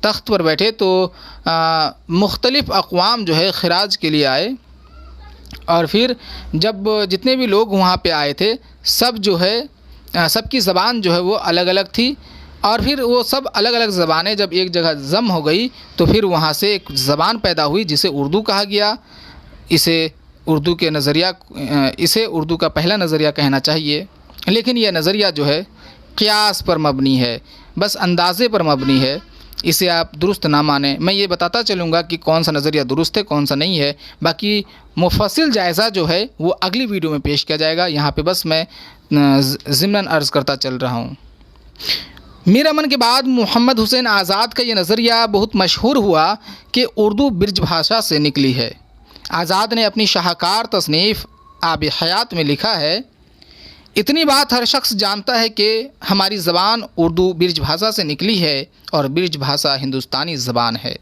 تخت پر بیٹھے تو مختلف اقوام جو ہے خراج کے لیے آئے، اور پھر جب جتنے بھی لوگ وہاں پہ آئے تھے سب جو ہے سب کی زبان جو ہے وہ الگ الگ تھی، اور پھر وہ سب الگ الگ زبانیں جب ایک جگہ ضم ہو گئی تو پھر وہاں سے ایک زبان پیدا ہوئی جسے اردو کہا گیا۔ اسے اردو کا پہلا نظریہ کہنا چاہیے، لیکن یہ نظریہ جو ہے قیاس پر مبنی ہے، بس اندازے پر مبنی ہے، اسے آپ درست نہ مانیں۔ میں یہ بتاتا چلوں گا کہ کون سا نظریہ درست ہے کون سا نہیں ہے، باقی مفصل جائزہ جو ہے وہ اگلی ویڈیو میں پیش کیا جائے گا، یہاں پہ بس میں ضمناً عرض کرتا چل رہا ہوں۔ میر امن کے بعد محمد حسین آزاد کا یہ نظریہ بہت مشہور ہوا کہ اردو برج بھاشا سے نکلی ہے۔ آزاد نے اپنی شاہکار تصنیف آب حیات میں لکھا ہے، اتنی بات ہر شخص جانتا ہے کہ ہماری زبان اردو برج بھاشا سے نکلی ہے اور برج بھاشا ہندوستانی زبان ہے۔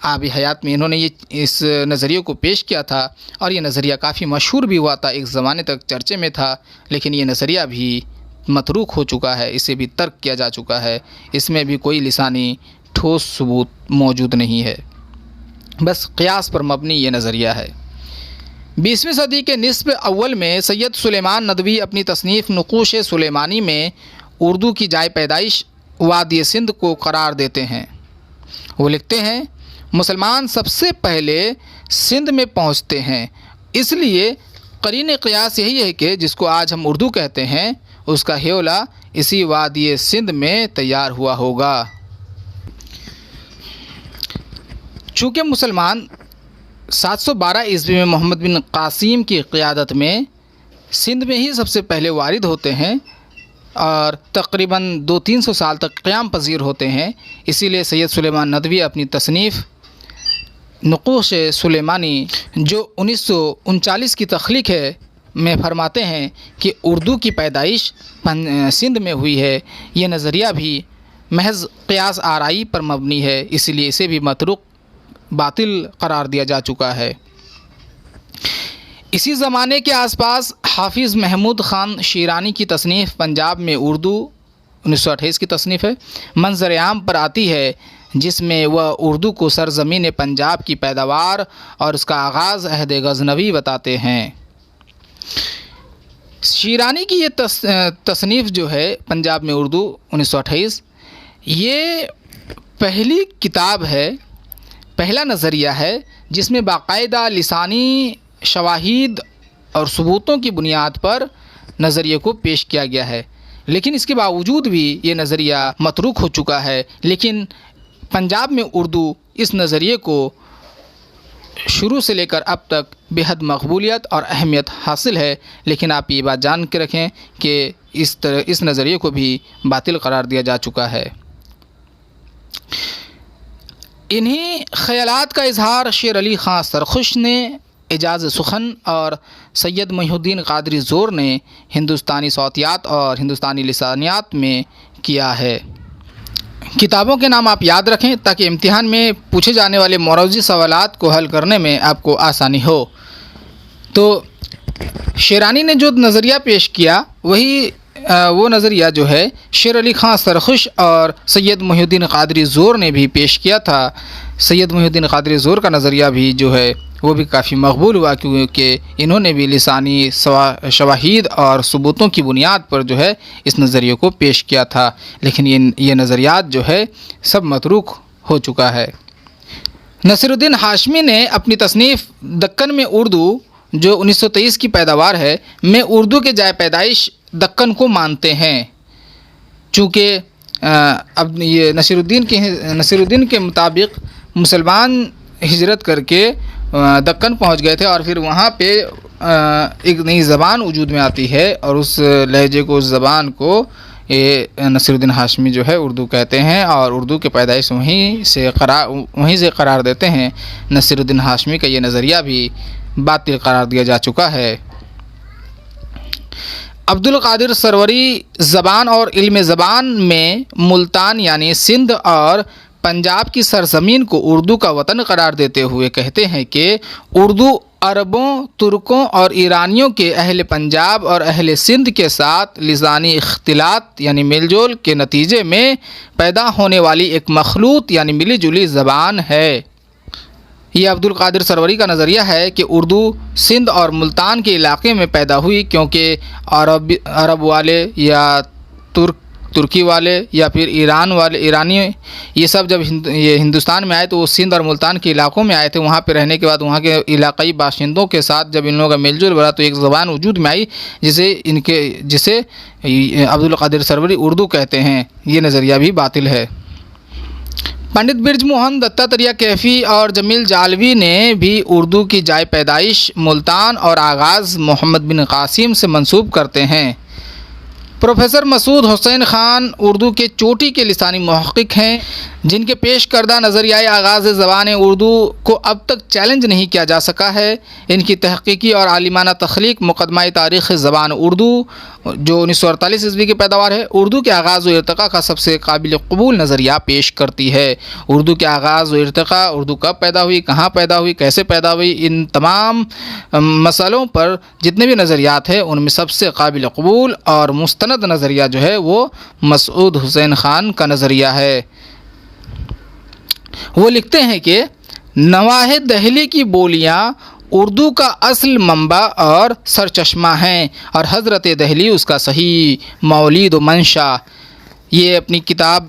آب حیات میں انہوں نے اس نظریے کو پیش کیا تھا، اور یہ نظریہ کافی مشہور بھی ہوا تھا، ایک زمانے تک چرچے میں تھا، لیکن یہ نظریہ بھی متروک ہو چکا ہے، اسے بھی ترک کیا جا چکا ہے، اس میں بھی کوئی لسانی ٹھوس ثبوت موجود نہیں ہے، بس قیاس پر مبنی یہ نظریہ ہے۔ 20ویں صدی کے نصف اول میں سید سلیمان ندوی اپنی تصنیف نقوش سلیمانی میں اردو کی جائے پیدائش وادی سندھ کو قرار دیتے ہیں۔ وہ لکھتے ہیں، مسلمان سب سے پہلے سندھ میں پہنچتے ہیں، اس لیے قرین قیاس یہی ہے کہ جس کو آج ہم اردو کہتے ہیں اس کا ہیولہ اسی وادی سندھ میں تیار ہوا ہوگا۔ چونکہ مسلمان 712 عیسوی میں محمد بن قاسم کی قیادت میں سندھ میں ہی سب سے پہلے وارد ہوتے ہیں اور تقریباً 200-300 سال تک قیام پذیر ہوتے ہیں، اسی لیے سید سلیمان ندوی اپنی تصنیف نقوش سلیمانی جو 1939 کی تخلیق ہے میں فرماتے ہیں کہ اردو کی پیدائش سندھ میں ہوئی ہے۔ یہ نظریہ بھی محض قیاس آرائی پر مبنی ہے، اس لیے اسے بھی متروک باطل قرار دیا جا چکا ہے۔ اسی زمانے کے آس پاس حافظ محمود خان شیرانی کی تصنیف پنجاب میں اردو 1928 کی تصنیف ہے، منظر عام پر آتی ہے، جس میں وہ اردو کو سرزمین پنجاب کی پیداوار اور اس کا آغاز عہد غزنوی بتاتے ہیں۔ شیرانی کی یہ تصنیف جو ہے پنجاب میں اردو 1928، یہ پہلی کتاب ہے، پہلا نظریہ ہے جس میں باقاعدہ لسانی شواہد اور ثبوتوں کی بنیاد پر نظریے کو پیش کیا گیا ہے، لیکن اس کے باوجود بھی یہ نظریہ متروک ہو چکا ہے۔ لیکن پنجاب میں اردو اس نظریے کو شروع سے لے کر اب تک بے حد مقبولیت اور اہمیت حاصل ہے، لیکن آپ یہ بات جان کے رکھیں کہ اس نظریے کو بھی باطل قرار دیا جا چکا ہے۔ انہی خیالات کا اظہار شیر علی خان سرخوش نے اعجاز سخن اور سید محی الدین قادری زور نے ہندوستانی صوتیات اور ہندوستانی لسانیات میں کیا ہے۔ کتابوں کے نام آپ یاد رکھیں تاکہ امتحان میں پوچھے جانے والے موروثی سوالات کو حل کرنے میں آپ کو آسانی ہو۔ تو شیرانی نے جو نظریہ پیش کیا وہ نظریہ جو ہے شیر علی خان سرخوش اور سید محی الدین قادری زور نے بھی پیش کیا تھا۔ سید محی الدین قادری زور کا نظریہ بھی جو ہے وہ بھی کافی مقبول ہوا، کیونکہ انہوں نے بھی لسانی شواہد اور ثبوتوں کی بنیاد پر جو ہے اس نظریے کو پیش کیا تھا، لیکن یہ نظریات جو ہے سب متروک ہو چکا ہے۔ نصیر الدین ہاشمی نے اپنی تصنیف دکن میں اردو جو 1923 کی پیداوار ہے میں اردو کے جائے پیدائش دکن کو مانتے ہیں، چونکہ اب یہ نصیر الدین کے مطابق مسلمان ہجرت کر کے دکن پہنچ گئے تھے اور پھر وہاں پہ ایک نئی زبان وجود میں آتی ہے اور اس لہجے کو، اس زبان کو نصیر الدین ہاشمی جو ہے اردو کہتے ہیں اور اردو کے پیدائش وہیں سے قرار دیتے ہیں۔ نصیر الدین ہاشمی کا یہ نظریہ بھی باطل قرار دیا جا چکا ہے۔ عبد القادر سروری زبان اور علم زبان میں ملتان یعنی سندھ اور پنجاب کی سرزمین کو اردو کا وطن قرار دیتے ہوئے کہتے ہیں کہ اردو عربوں، ترکوں اور ایرانیوں کے اہل پنجاب اور اہل سندھ کے ساتھ لسانی اختلاط یعنی میل جول کے نتیجے میں پیدا ہونے والی ایک مخلوط یعنی ملی جلی زبان ہے۔ یہ عبدالقادر سروری کا نظریہ ہے کہ اردو سندھ اور ملتان کے علاقے میں پیدا ہوئی، کیونکہ عرب والے یا ترکی والے یا پھر ایرانی یہ سب جب یہ ہندوستان میں آئے تو وہ سندھ اور ملتان کے علاقوں میں آئے تھے۔ وہاں پہ رہنے کے بعد وہاں کے علاقائی باشندوں کے ساتھ جب ان لوگوں کا میل جول بڑھا تو ایک زبان وجود میں آئی جسے عبدالقادر سروری اردو کہتے ہیں۔ یہ نظریہ بھی باطل ہے۔ پنڈت برج موہن دتاتریہ کیفی اور جمیل جالوی نے بھی اردو کی جائے پیدائش ملتان اور آغاز محمد بن قاسم سے منسوب کرتے ہیں۔ پروفیسر مسعود حسین خان اردو کے چوٹی کے لسانی محقق ہیں، جن کے پیش کردہ نظریۂ آغاز زبان اردو کو اب تک چیلنج نہیں کیا جا سکا ہے۔ ان کی تحقیقی اور عالمانہ تخلیق مقدمہ تاریخ زبان اردو جو 1948 عیسوی کی پیداوار ہے، اردو کے آغاز و ارتقاء کا سب سے قابل قبول نظریہ پیش کرتی ہے۔ اردو کے آغاز و ارتقاء، اردو کب پیدا ہوئی، کہاں پیدا ہوئی، کیسے پیدا ہوئی، ان تمام مسئلوں پر جتنے بھی نظریات ہیں ان میں سب سے قابل قبول اور مستند نظریہ جو ہے وہ مسعود حسین خان کا نظریہ ہے۔ وہ لکھتے ہیں کہ نواح دہلی کی بولیاں اردو کا اصل منبع اور سرچشمہ ہیں اور حضرت دہلی اس کا صحیح مولد و منشا۔ یہ اپنی کتاب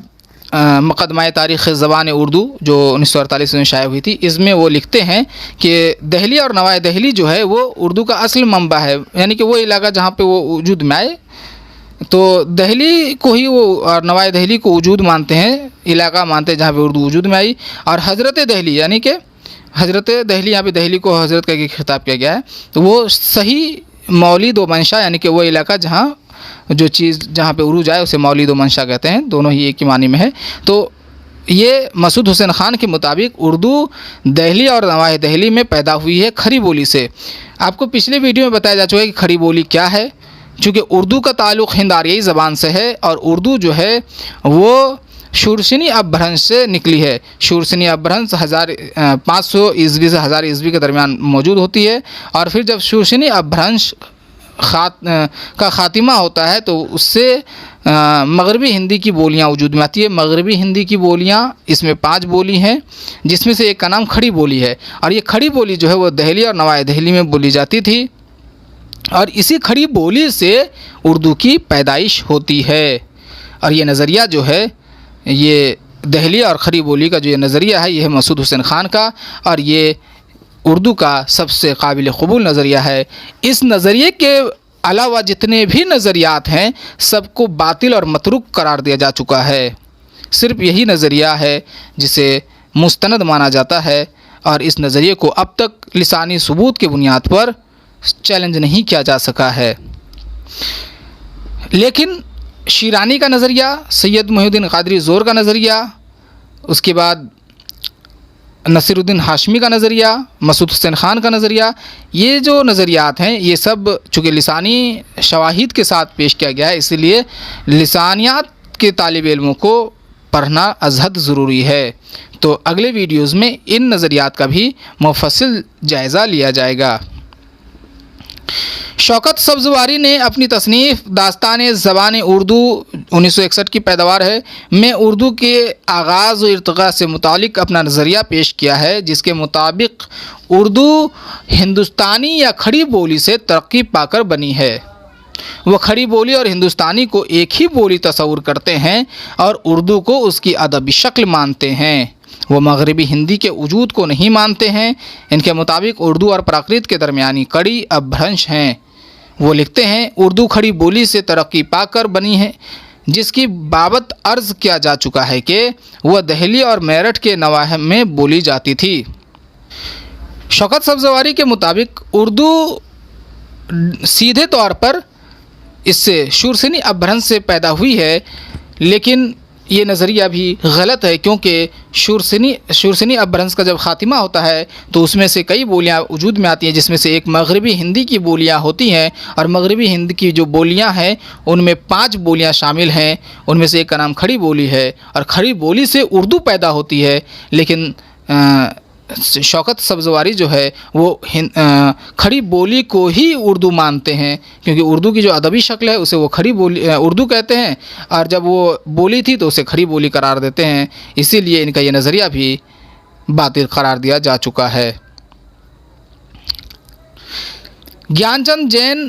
مقدمہ تاریخ زبان اردو جو 1948 میں شائع ہوئی تھی، اس میں وہ لکھتے ہیں کہ دہلی اور نواح دہلی جو ہے وہ اردو کا اصل منبع ہے، یعنی کہ وہ علاقہ جہاں پہ وہ وجود میں آئے تو دہلی کو ہی وہ اور نواح دہلی کو وجود مانتے ہیں، علاقہ مانتے ہیں جہاں پہ اردو وجود میں آئی۔ اور حضرت دہلی یعنی کہ حضرت دہلی، یہاں پہ دہلی کو حضرت کا خطاب کیا گیا ہے، تو وہ صحیح مولد و منشا یعنی کہ وہ علاقہ جہاں جو چیز جہاں پہ عروج آئے اسے مولد و منشا کہتے ہیں، دونوں ہی ایک ہی معنی میں ہے۔ تو یہ مسعود حسین خان کے مطابق اردو دہلی اور نواح دہلی میں پیدا ہوئی ہے کھڑی بولی سے۔ آپ کو پچھلے ویڈیو میں بتایا جا چکا ہے کہ کھڑی بولی کیا ہے، چونکہ اردو کا تعلق ہند آریائی زبان سے ہے اور اردو جو ہے وہ شورشنی اپبھرنش سے نکلی ہے۔ شورشنی اپبھرنش 1500 عیسوی سے 1000 عیسوی کے درمیان موجود ہوتی ہے، اور پھر جب شورشنی اپبھرنش کا خاتمہ ہوتا ہے تو اس سے مغربی ہندی کی بولیاں وجود میں آتی ہے۔ مغربی ہندی کی بولیاں اس میں 5 بولی ہیں، جس میں سے ایک کا نام کھڑی بولی ہے، اور یہ کھڑی بولی جو ہے وہ دہلی اور نواح دہلی میں بولی جاتی تھی، اور اسی کھڑی بولی سے اردو کی پیدائش ہوتی ہے۔ اور یہ نظریہ جو ہے یہ دہلی اور کھڑی بولی کا جو یہ نظریہ ہے یہ ہے مسعود حسین خان کا، اور یہ اردو کا سب سے قابل قبول نظریہ ہے۔ اس نظریے کے علاوہ جتنے بھی نظریات ہیں سب کو باطل اور متروک قرار دیا جا چکا ہے۔ صرف یہی نظریہ ہے جسے مستند مانا جاتا ہے، اور اس نظریے کو اب تک لسانی ثبوت کی بنیاد پر چیلنج نہیں کیا جا سکا ہے۔ لیکن شیرانی کا نظریہ، سید محی الدین قادری زور کا نظریہ، اس کے بعد نصیر الدین ہاشمی کا نظریہ، مسعود حسین خان کا نظریہ، یہ جو نظریات ہیں یہ سب چونکہ لسانی شواہد کے ساتھ پیش کیا گیا ہے، اسی لیے لسانیات کے طالب علموں کو پڑھنا ازحد ضروری ہے۔ تو اگلے ویڈیوز میں ان نظریات کا بھی مفصل جائزہ لیا جائے گا۔ شوکت سبزواری نے اپنی تصنیف داستان زبان اردو 1961 کی پیداوار ہے میں اردو کے آغاز و ارتقاء سے متعلق اپنا نظریہ پیش کیا ہے، جس کے مطابق اردو ہندوستانی یا کھڑی بولی سے ترقی پا کر بنی ہے۔ وہ کھڑی بولی اور ہندوستانی کو ایک ہی بولی تصور کرتے ہیں اور اردو کو اس کی ادبی شکل مانتے ہیں۔ وہ مغربی ہندی کے وجود کو نہیں مانتے ہیں۔ ان کے مطابق اردو اور پراکرت کے درمیانی کڑی اپبھرنش ہیں۔ وہ لکھتے ہیں اردو کھڑی بولی سے ترقی پا کر بنی ہے، جس کی بابت عرض کیا جا چکا ہے کہ وہ دہلی اور میرٹھ کے نواح میں بولی جاتی تھی۔ شوکت سبزواری کے مطابق اردو سیدھے طور پر اس سے شورسینی اپبھرنش سے پیدا ہوئی ہے، لیکن یہ نظریہ بھی غلط ہے، کیونکہ شورسینی اپبھرنش کا جب خاتمہ ہوتا ہے تو اس میں سے کئی بولیاں وجود میں آتی ہیں، جس میں سے ایک مغربی ہندی کی بولیاں ہوتی ہیں، اور مغربی ہند کی جو بولیاں ہیں ان میں 5 بولیاں شامل ہیں، ان میں سے ایک کا نام کھڑی بولی ہے، اور کھڑی بولی سے اردو پیدا ہوتی ہے۔ لیکن شوکت سبزواری جو ہے وہ کھڑی بولی کو ہی اردو مانتے ہیں، کیونکہ اردو کی جو ادبی شکل ہے اسے وہ کھڑی بولی اردو کہتے ہیں، اور جب وہ بولی تھی تو اسے کھڑی بولی قرار دیتے ہیں، اسی لیے ان کا یہ نظریہ بھی باطل قرار دیا جا چکا ہے۔ گیان چند جین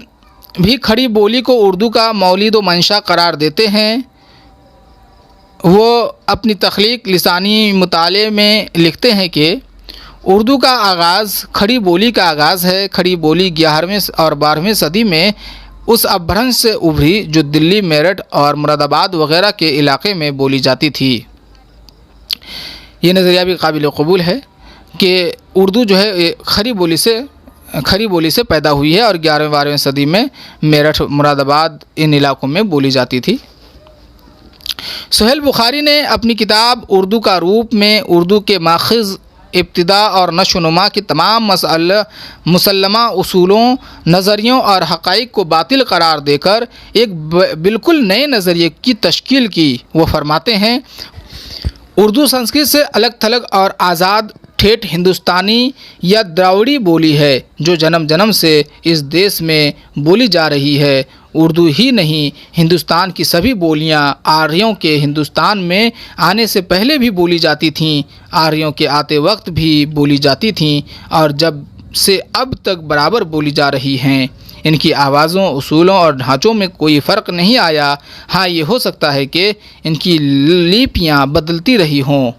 بھی کھڑی بولی کو اردو کا مولد و منشا قرار دیتے ہیں۔ وہ اپنی تخلیق لسانی مطالعے میں لکھتے ہیں کہ اردو کا آغاز کھڑی بولی کا آغاز ہے۔ کھڑی بولی 11ویں اور 12ویں صدی میں اس اپبھرنش سے ابھری جو دلی، میرٹھ اور مراد آباد وغیرہ کے علاقے میں بولی جاتی تھی۔ یہ نظریہ بھی قابل قبول ہے کہ اردو جو ہے کھڑی بولی سے پیدا ہوئی ہے اور 11ویں 12ویں صدی میں میرٹھ، مراد آباد ان علاقوں میں بولی جاتی تھی۔ سہیل بخاری نے اپنی کتاب اردو کا روپ میں اردو کے ماخذ، ابتدا اور نشو و نما کی تمام مسلمہ اصولوں، نظریوں اور حقائق کو باطل قرار دے کر ایک بالکل نئے نظریے کی تشکیل کی۔ وہ فرماتے ہیں، اردو سنسکرت سے الگ تھلگ اور آزاد ٹھیٹھ ہندوستانی یا دراوڑی بولی ہے جو جنم جنم سے اس دیش میں بولی جا رہی ہے۔ اردو ہی نہیں، ہندوستان کی سبھی بولیاں آریوں کے ہندوستان میں آنے سے پہلے بھی بولی جاتی تھیں، آریوں کے آتے وقت بھی بولی جاتی تھیں اور جب سے اب تک برابر بولی جا رہی ہیں۔ ان کی آوازوں، اصولوں اور ڈھانچوں میں کوئی فرق نہیں آیا۔ ہاں، یہ ہو سکتا ہے کہ ان کی لیپیاں بدلتی رہی ہوں۔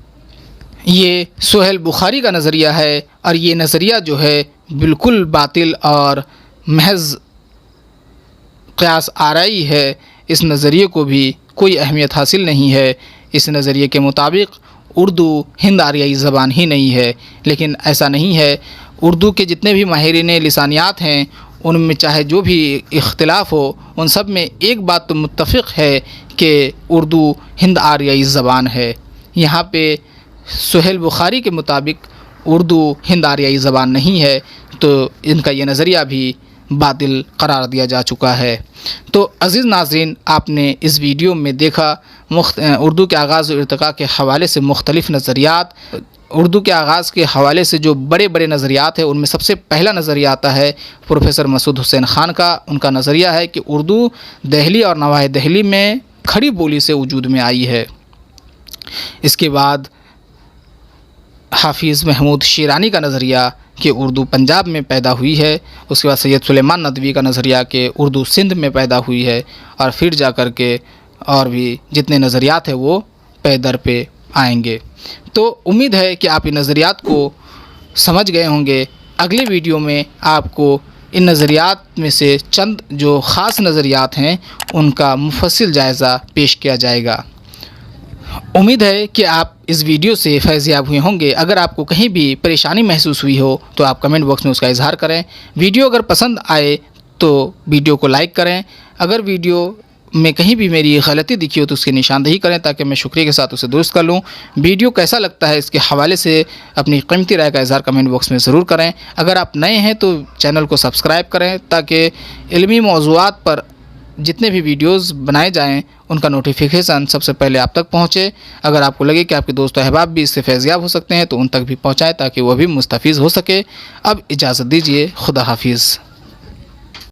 یہ سہیل بخاری کا نظریہ ہے اور یہ نظریہ جو ہے بالکل باطل اور محض قیاس آرائی ہے۔ اس نظریے کو بھی کوئی اہمیت حاصل نہیں ہے۔ اس نظریے کے مطابق اردو ہند آریائی زبان ہی نہیں ہے، لیکن ایسا نہیں ہے۔ اردو کے جتنے بھی ماہرین لسانیات ہیں ان میں چاہے جو بھی اختلاف ہو، ان سب میں ایک بات تو متفق ہے کہ اردو ہند آریائی زبان ہے۔ یہاں پہ سہیل بخاری کے مطابق اردو ہند آریائی زبان نہیں ہے، تو ان کا یہ نظریہ بھی باطل قرار دیا جا چکا ہے۔ تو عزیز ناظرین، آپ نے اس ویڈیو میں دیکھا اردو کے آغاز و ارتقاء کے حوالے سے مختلف نظریات۔ اردو کے آغاز کے حوالے سے جو بڑے بڑے نظریات ہیں ان میں سب سے پہلا نظریہ آتا ہے پروفیسر مسعود حسین خان کا۔ ان کا نظریہ ہے کہ اردو دہلی اور نواحِ دہلی میں کھڑی بولی سے وجود میں آئی ہے۔ اس کے بعد حافظ محمود شیرانی کا نظریہ کہ اردو پنجاب میں پیدا ہوئی ہے۔ اس کے بعد سید سلیمان ندوی کا نظریہ کہ اردو سندھ میں پیدا ہوئی ہے، اور پھر جا کر کے اور بھی جتنے نظریات ہیں وہ پے در پہ آئیں گے۔ تو امید ہے کہ آپ ان نظریات کو سمجھ گئے ہوں گے۔ اگلے ویڈیو میں آپ کو ان نظریات میں سے چند جو خاص نظریات ہیں ان کا مفصل جائزہ پیش کیا جائے گا۔ امید ہے کہ آپ اس ویڈیو سے فیض یاب ہوئے ہوں گے۔ اگر آپ کو کہیں بھی پریشانی محسوس ہوئی ہو تو آپ کمنٹ باکس میں اس کا اظہار کریں۔ ویڈیو اگر پسند آئے تو ویڈیو کو لائک کریں۔ اگر ویڈیو میں کہیں بھی میری غلطی دکھی ہو تو اس کی نشاندہی کریں تاکہ میں شکریہ کے ساتھ اسے درست کر لوں۔ ویڈیو کیسا لگتا ہے اس کے حوالے سے اپنی قیمتی رائے کا اظہار کمنٹ باکس میں ضرور کریں۔ اگر آپ نئے ہیں تو چینل کو سبسکرائب کریں تاکہ علمی موضوعات پر جتنے بھی ویڈیوز بنائے جائیں ان کا نوٹیفیکیشن سب سے پہلے آپ تک پہنچے۔ اگر آپ کو لگے کہ آپ کے دوست و احباب بھی اس سے فیض یاب ہو سکتے ہیں تو ان تک بھی پہنچائیں تاکہ وہ بھی مستفیض ہو سکے۔ اب اجازت دیجیے، خدا حافظ۔